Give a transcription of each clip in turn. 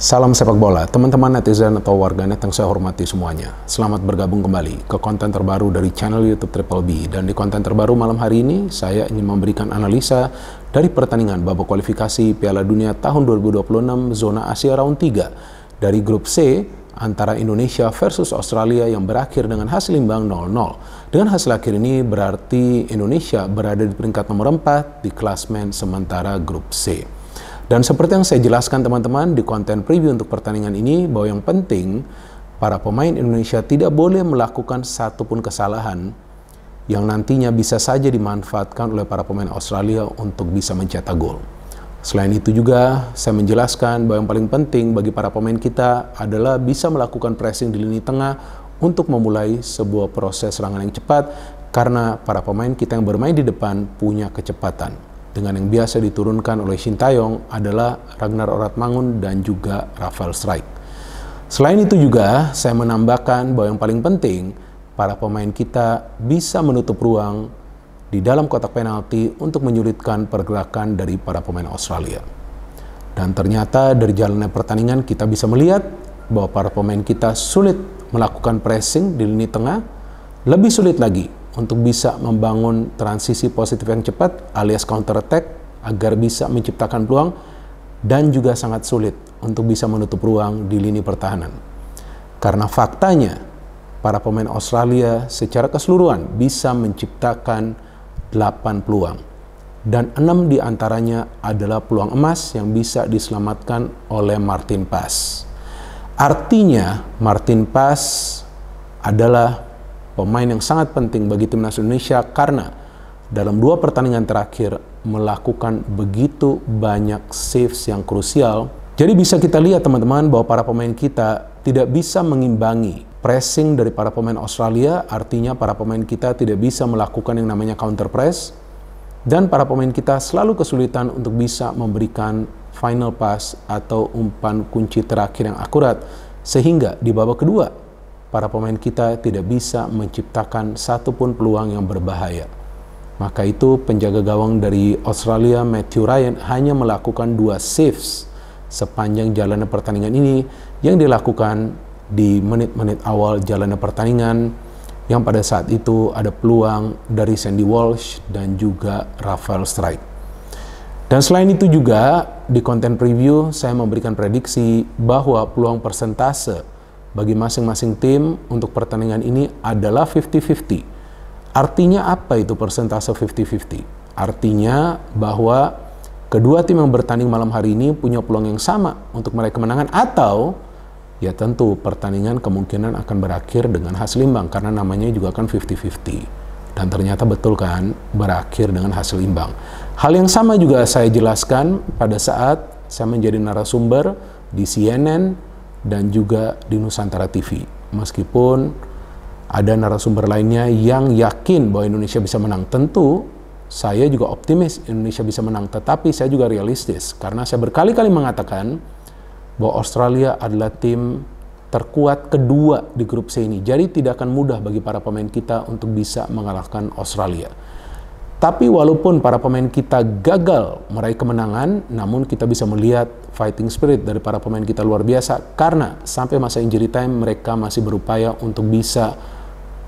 Salam sepak bola, teman-teman netizen atau warganet yang saya hormati semuanya. Selamat bergabung kembali ke konten terbaru dari channel YouTube Triple B. Dan di konten terbaru malam hari ini, saya ingin memberikan analisa dari pertandingan babak kualifikasi Piala Dunia tahun 2026 zona Asia Round 3 dari grup C antara Indonesia versus Australia yang berakhir dengan hasil imbang 0-0. Dengan hasil akhir ini berarti Indonesia berada di peringkat nomor 4 di klasmen sementara grup C. Dan seperti yang saya jelaskan teman-teman di konten preview untuk pertandingan ini, bahwa yang penting para pemain Indonesia tidak boleh melakukan satupun kesalahan yang nantinya bisa saja dimanfaatkan oleh para pemain Australia untuk bisa mencetak gol. Selain itu juga saya menjelaskan bahwa yang paling penting bagi para pemain kita adalah bisa melakukan pressing di lini tengah untuk memulai sebuah proses serangan yang cepat, karena para pemain kita yang bermain di depan punya kecepatan. Dengan yang biasa diturunkan oleh Shin Taeyong adalah Ragnar Oratmangun dan juga Rafael Strijk. Selain itu juga saya menambahkan bahwa yang paling penting para pemain kita bisa menutup ruang di dalam kotak penalti untuk menyulitkan pergerakan dari para pemain Australia. Dan ternyata dari jalannya pertandingan kita bisa melihat bahwa para pemain kita sulit melakukan pressing di lini tengah, lebih sulit lagi untuk bisa membangun transisi positif yang cepat alias counter attack agar bisa menciptakan peluang, dan juga sangat sulit untuk bisa menutup ruang di lini pertahanan. Karena faktanya para pemain Australia secara keseluruhan bisa menciptakan 8 peluang dan 6 diantaranya adalah peluang emas yang bisa diselamatkan oleh Martin Paes. Artinya Martin Paes adalah pemain yang sangat penting bagi timnas Indonesia karena dalam 2 pertandingan terakhir melakukan begitu banyak saves yang krusial. Jadi bisa kita lihat teman-teman bahwa para pemain kita tidak bisa mengimbangi pressing dari para pemain Australia, artinya para pemain kita tidak bisa melakukan yang namanya counter press, dan para pemain kita selalu kesulitan untuk bisa memberikan final pass atau umpan kunci terakhir yang akurat, sehingga di babak kedua para pemain kita tidak bisa menciptakan satupun peluang yang berbahaya. Maka itu penjaga gawang dari Australia, Matthew Ryan, hanya melakukan 2 saves sepanjang jalannya pertandingan ini yang dilakukan di menit-menit awal jalannya pertandingan, yang pada saat itu ada peluang dari Sandy Walsh dan juga Rafael Strijk. Dan selain itu juga di konten preview saya memberikan prediksi bahwa peluang persentase bagi masing-masing tim untuk pertandingan ini adalah 50-50. Artinya apa itu persentase 50-50? Artinya bahwa kedua tim yang bertanding malam hari ini punya peluang yang sama untuk meraih kemenangan, atau ya tentu pertandingan kemungkinan akan berakhir dengan hasil imbang karena namanya juga kan 50-50. Dan ternyata betul kan, berakhir dengan hasil imbang. Hal yang sama juga saya jelaskan pada saat saya menjadi narasumber di CNN dan juga di Nusantara TV. Meskipun ada narasumber lainnya yang yakin bahwa Indonesia bisa menang, tentu saya juga optimis Indonesia bisa menang, tetapi saya juga realistis karena saya berkali-kali mengatakan bahwa Australia adalah tim terkuat kedua di grup C ini. Jadi tidak akan mudah bagi para pemain kita untuk bisa mengalahkan Australia. Tapi walaupun para pemain kita gagal meraih kemenangan, namun kita bisa melihat fighting spirit dari para pemain kita luar biasa, karena sampai masa injury time mereka masih berupaya untuk bisa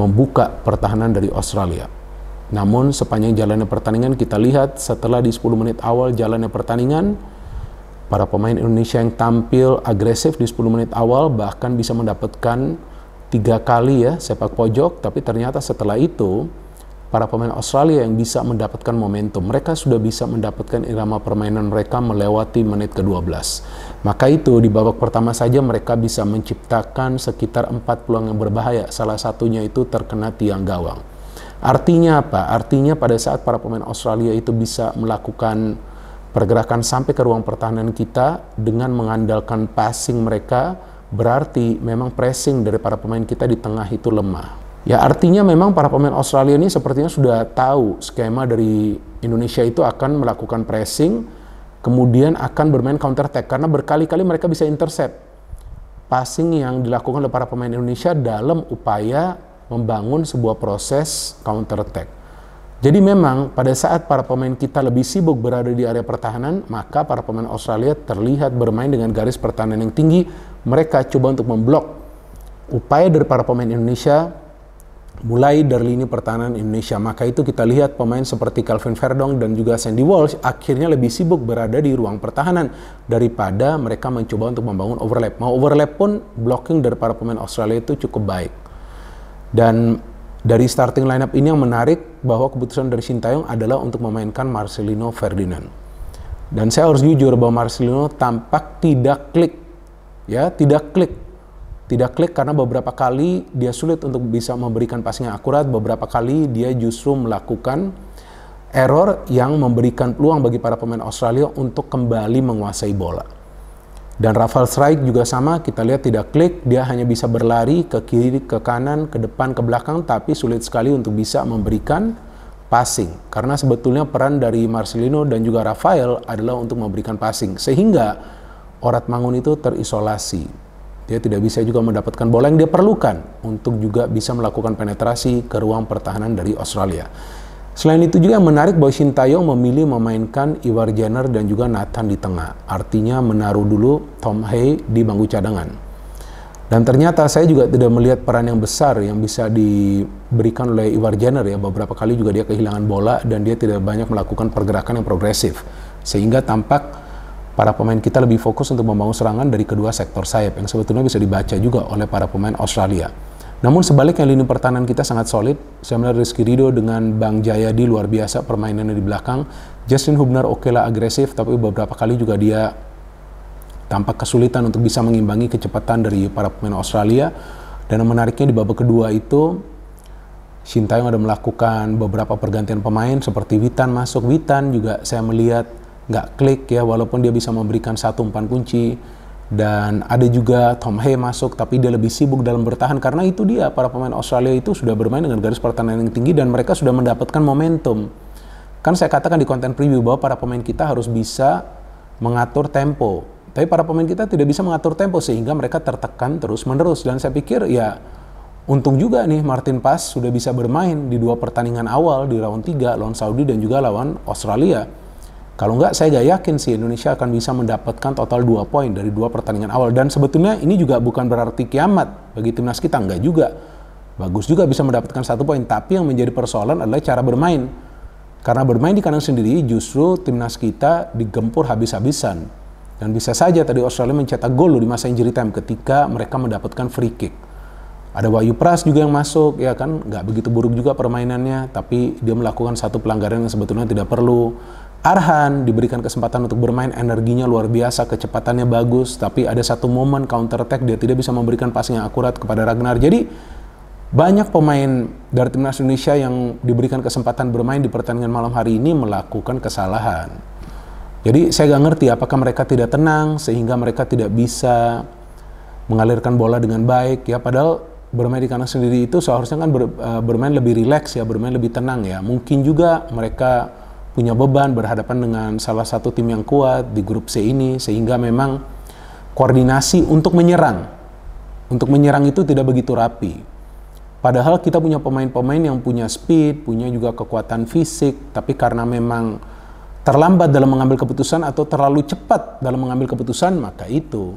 membuka pertahanan dari Australia. Namun sepanjang jalannya pertandingan kita lihat setelah di 10 menit awal jalannya pertandingan, para pemain Indonesia yang tampil agresif di 10 menit awal bahkan bisa mendapatkan 3 kali ya sepak pojok, tapi ternyata setelah itu para pemain Australia yang bisa mendapatkan momentum. Mereka sudah bisa mendapatkan irama permainan mereka melewati menit ke-12. Maka itu di babak pertama saja mereka bisa menciptakan sekitar 4 peluang yang berbahaya. Salah satunya itu terkena tiang gawang. Artinya apa? Artinya pada saat para pemain Australia itu bisa melakukan pergerakan sampai ke ruang pertahanan kita dengan mengandalkan passing mereka, berarti memang pressing dari para pemain kita di tengah itu lemah. Ya artinya memang para pemain Australia ini sepertinya sudah tahu skema dari Indonesia itu akan melakukan pressing, kemudian akan bermain counter attack, karena berkali-kali mereka bisa intercept passing yang dilakukan oleh para pemain Indonesia dalam upaya membangun sebuah proses counter attack. Jadi memang pada saat para pemain kita lebih sibuk berada di area pertahanan, maka para pemain Australia terlihat bermain dengan garis pertahanan yang tinggi. Mereka coba untuk memblok upaya dari para pemain Indonesia mulai dari lini pertahanan Indonesia. Maka itu kita lihat pemain seperti Calvin Verdong dan juga Sandy Walsh akhirnya lebih sibuk berada di ruang pertahanan daripada mereka mencoba untuk membangun overlap. Mau overlap pun blocking dari para pemain Australia itu cukup baik. Dan dari starting lineup ini yang menarik bahwa keputusan dari Sintayong adalah untuk memainkan Marcelino Ferdinand. Dan saya harus jujur bahwa Marcelino tampak tidak klik. Ya, tidak klik karena beberapa kali dia sulit untuk bisa memberikan passing yang akurat. Beberapa kali dia justru melakukan error yang memberikan peluang bagi para pemain Australia untuk kembali menguasai bola. Dan Rafael Struijk juga sama, kita lihat tidak klik, dia hanya bisa berlari ke kiri, ke kanan, ke depan, ke belakang, tapi sulit sekali untuk bisa memberikan passing. Karena sebetulnya peran dari Marcelino dan juga Rafael adalah untuk memberikan passing. Sehingga Orat Mangun itu terisolasi. Dia tidak bisa juga mendapatkan bola yang dia perlukan untuk juga bisa melakukan penetrasi ke ruang pertahanan dari Australia. Selain itu juga yang menarik bahwa Sintayong memilih memainkan Ivar Jenner dan juga Nathan di tengah. Artinya menaruh dulu Tom Hay di bangku cadangan. Dan ternyata saya juga tidak melihat peran yang besar yang bisa diberikan oleh Ivar Jenner ya. Beberapa kali juga dia kehilangan bola dan dia tidak banyak melakukan pergerakan yang progresif. Sehingga tampak para pemain kita lebih fokus untuk membangun serangan dari kedua sektor sayap yang sebetulnya bisa dibaca juga oleh para pemain Australia. Namun sebaliknya lini pertahanan kita sangat solid. Saya melihat Rizky Ridho dengan Bang Jayadi luar biasa permainannya di belakang. Justin Hubner okelah agresif, tapi beberapa kali juga dia tampak kesulitan untuk bisa mengimbangi kecepatan dari para pemain Australia. Dan yang menariknya di babak kedua itu Sintayong ada melakukan beberapa pergantian pemain seperti Witan masuk. Witan juga saya melihat nggak klik ya, walaupun dia bisa memberikan satu umpan kunci. Dan ada juga Tom Hay masuk, tapi dia lebih sibuk dalam bertahan karena itu dia, para pemain Australia itu sudah bermain dengan garis pertahanan yang tinggi dan mereka sudah mendapatkan momentum. Kan saya katakan di konten preview bahwa para pemain kita harus bisa mengatur tempo. Tapi para pemain kita tidak bisa mengatur tempo sehingga mereka tertekan terus-menerus. Dan saya pikir ya untung juga nih Martin Paes sudah bisa bermain di dua pertandingan awal di round 3 lawan Saudi dan juga lawan Australia. Kalau enggak, saya gak yakin sih Indonesia akan bisa mendapatkan total 2 poin dari 2 pertandingan awal. Dan sebetulnya ini juga bukan berarti kiamat bagi timnas kita, enggak juga. Bagus juga bisa mendapatkan 1 poin, tapi yang menjadi persoalan adalah cara bermain. Karena bermain di kandang sendiri, justru timnas kita digempur habis-habisan. Dan bisa saja tadi Australia mencetak gol di masa injury time ketika mereka mendapatkan free kick. Ada Wahyu Pras juga yang masuk, ya kan, nggak begitu buruk juga permainannya, tapi dia melakukan satu pelanggaran yang sebetulnya tidak perlu. Arhan diberikan kesempatan untuk bermain, energinya luar biasa, kecepatannya bagus, tapi ada satu momen counter attack dia tidak bisa memberikan passing yang akurat kepada Ragnar. Jadi banyak pemain dari timnas Indonesia yang diberikan kesempatan bermain di pertandingan malam hari ini melakukan kesalahan. Jadi saya nggak ngerti apakah mereka tidak tenang sehingga mereka tidak bisa mengalirkan bola dengan baik ya, padahal bermain di kandang sendiri itu seharusnya kan bermain lebih rileks ya, bermain lebih tenang ya. Mungkin juga mereka punya beban berhadapan dengan salah satu tim yang kuat di grup C ini, sehingga memang koordinasi untuk menyerang itu tidak begitu rapi. Padahal kita punya pemain-pemain yang punya speed, punya juga kekuatan fisik, tapi karena memang terlambat dalam mengambil keputusan atau terlalu cepat dalam mengambil keputusan, maka itu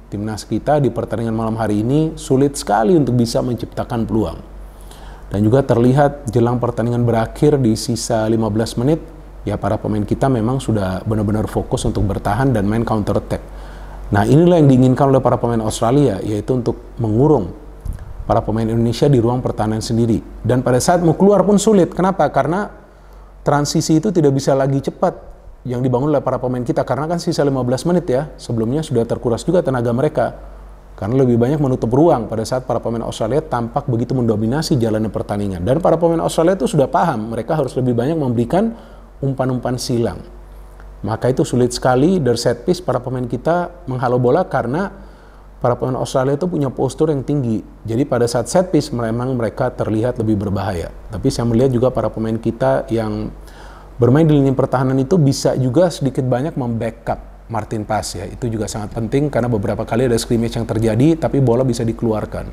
timnas kita di pertandingan malam hari ini sulit sekali untuk bisa menciptakan peluang. Dan juga terlihat jelang pertandingan berakhir di sisa 15 menit, ya para pemain kita memang sudah benar-benar fokus untuk bertahan dan main counter attack. Nah inilah yang diinginkan oleh para pemain Australia, yaitu untuk mengurung para pemain Indonesia di ruang pertahanan sendiri. Dan pada saat mau keluar pun sulit. Kenapa? Karena transisi itu tidak bisa lagi cepat yang dibangun oleh para pemain kita. Karena kan sisa 15 menit ya, sebelumnya sudah terkuras juga tenaga mereka. Karena lebih banyak menutup ruang pada saat para pemain Australia tampak begitu mendominasi jalannya pertandingan. Dan para pemain Australia itu sudah paham, mereka harus lebih banyak memberikan umpan-umpan silang. Maka itu sulit sekali dari set piece para pemain kita menghalau bola karena para pemain Australia itu punya postur yang tinggi. Jadi pada saat set piece memang mereka terlihat lebih berbahaya. Tapi saya melihat juga para pemain kita yang bermain di lini pertahanan itu bisa juga sedikit banyak membackup Martin Paes ya. Itu juga sangat penting karena beberapa kali ada scrimmage yang terjadi tapi bola bisa dikeluarkan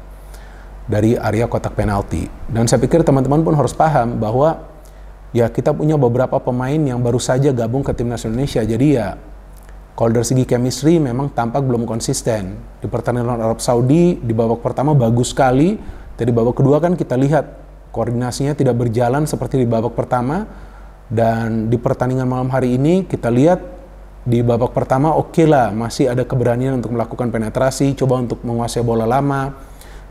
dari area kotak penalti. Dan saya pikir teman-teman pun harus paham bahwa ya kita punya beberapa pemain yang baru saja gabung ke timnas Indonesia. Jadi ya kalau dari segi chemistry memang tampak belum konsisten. Di pertandingan lawan Arab Saudi di babak pertama bagus sekali, tapi di babak kedua kan kita lihat koordinasinya tidak berjalan seperti di babak pertama. Dan di pertandingan malam hari ini kita lihat di babak pertama oke lah, masih ada keberanian untuk melakukan penetrasi, coba untuk menguasai bola lama.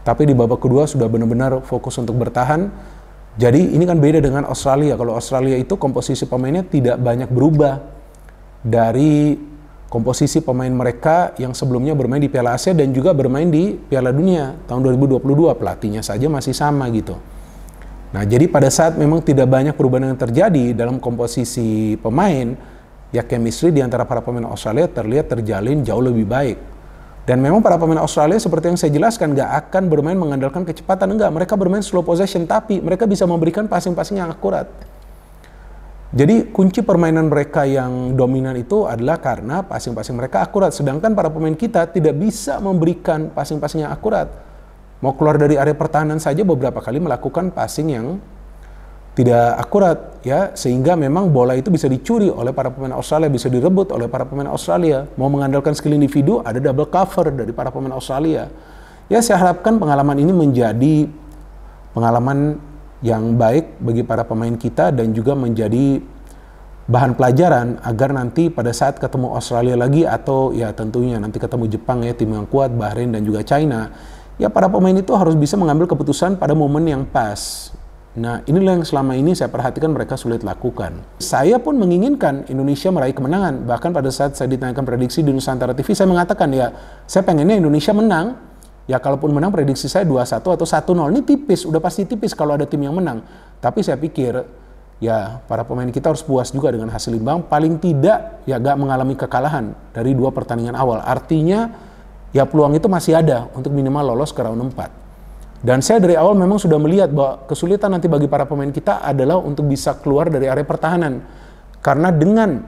Tapi di babak kedua sudah benar-benar fokus untuk bertahan. Jadi ini kan beda dengan Australia. Kalau Australia itu komposisi pemainnya tidak banyak berubah dari komposisi pemain mereka yang sebelumnya bermain di Piala Asia dan juga bermain di Piala Dunia tahun 2022. Pelatihnya saja masih sama gitu. Nah, jadi pada saat memang tidak banyak perubahan yang terjadi dalam komposisi pemain, ya chemistry di antara para pemain Australia terlihat terjalin jauh lebih baik. Dan memang para pemain Australia seperti yang saya jelaskan nggak akan bermain mengandalkan kecepatan, enggak. Mereka bermain slow possession, tapi mereka bisa memberikan passing-passing yang akurat. Jadi kunci permainan mereka yang dominan itu adalah karena passing-passing mereka akurat. Sedangkan para pemain kita tidak bisa memberikan passing-passing yang akurat. Mau keluar dari area pertahanan saja beberapa kali melakukan passing yang tidak akurat, ya, sehingga memang bola itu bisa dicuri oleh para pemain Australia, bisa direbut oleh para pemain Australia. Mau mengandalkan skill individu, ada double cover dari para pemain Australia. Ya, saya harapkan pengalaman ini menjadi pengalaman yang baik bagi para pemain kita dan juga menjadi bahan pelajaran agar nanti pada saat ketemu Australia lagi atau ya tentunya nanti ketemu Jepang, ya tim yang kuat, Bahrain dan juga China, ya para pemain itu harus bisa mengambil keputusan pada momen yang pas. Nah, inilah yang selama ini saya perhatikan mereka sulit lakukan. Saya pun menginginkan Indonesia meraih kemenangan. Bahkan pada saat saya ditanyakan prediksi di Nusantara TV, saya mengatakan ya, saya pengennya Indonesia menang. Ya kalaupun menang prediksi saya 2-1 atau 1-0. Ini tipis, udah pasti tipis kalau ada tim yang menang. Tapi saya pikir ya para pemain kita harus puas juga dengan hasil imbang. Paling tidak ya gak mengalami kekalahan dari 2 pertandingan awal. Artinya ya peluang itu masih ada untuk minimal lolos ke round 4. Dan saya dari awal memang sudah melihat bahwa kesulitan nanti bagi para pemain kita adalah untuk bisa keluar dari area pertahanan. Karena dengan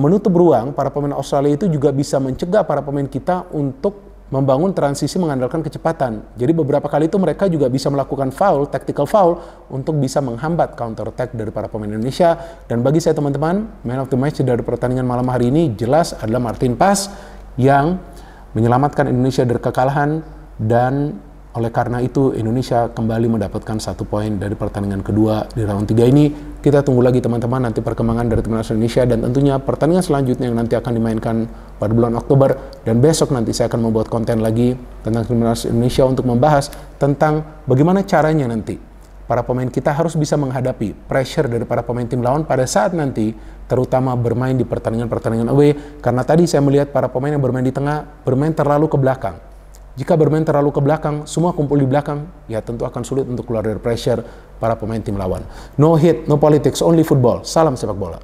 menutup ruang, para pemain Australia itu juga bisa mencegah para pemain kita untuk membangun transisi mengandalkan kecepatan. Jadi beberapa kali itu mereka juga bisa melakukan foul, tactical foul, untuk bisa menghambat counter attack dari para pemain Indonesia. Dan bagi saya teman-teman, man of the match dari pertandingan malam hari ini jelas adalah Martin Paes yang menyelamatkan Indonesia dari kekalahan, dan oleh karena itu Indonesia kembali mendapatkan 1 poin dari pertandingan kedua di round 3 ini. Kita tunggu lagi teman-teman nanti perkembangan dari timnas Indonesia dan tentunya pertandingan selanjutnya yang nanti akan dimainkan pada bulan Oktober. Dan besok nanti saya akan membuat konten lagi tentang timnas Indonesia untuk membahas tentang bagaimana caranya nanti para pemain kita harus bisa menghadapi pressure dari para pemain tim lawan pada saat nanti terutama bermain di pertandingan-pertandingan away. Karena tadi saya melihat para pemain yang bermain di tengah bermain terlalu ke belakang. Jika bermain terlalu ke belakang, semua kumpul di belakang, ya tentu akan sulit untuk keluar dari pressure para pemain tim lawan. No hit, no politics, only football. Salam sepak bola.